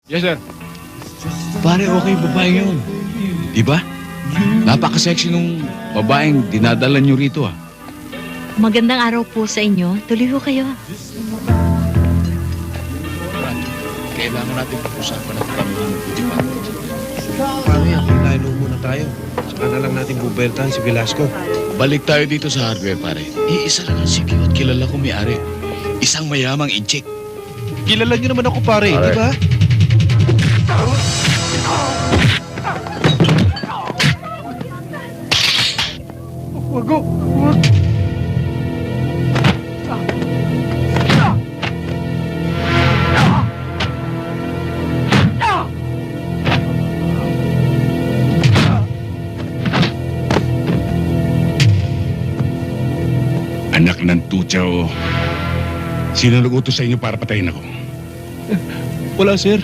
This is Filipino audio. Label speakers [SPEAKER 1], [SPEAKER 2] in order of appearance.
[SPEAKER 1] Yes, sir.
[SPEAKER 2] Pare, okay babae yun. Diba? Napaka-sexy nung babaeng dinadala nyo rito ah.
[SPEAKER 3] Magandang araw po sa inyo. Tuloy ho kayo.
[SPEAKER 2] Kailangan natin pag-usapan at tanungan ng department.
[SPEAKER 4] Paano yan? Hintayin muna tayo. Saka na lang natin bubertahan si Velasco.
[SPEAKER 2] Balik tayo dito sa hardware, pare. Iisa lang ang sikyo at kilala ko may-ari. Isang mayamang inchik.
[SPEAKER 4] Kilala niyo naman ako pare, di ba? Wag ko! Wag!
[SPEAKER 1] Anak ng tutsa o... Sino nag-utos sa inyo para patayin ako?
[SPEAKER 4] Wala, sir.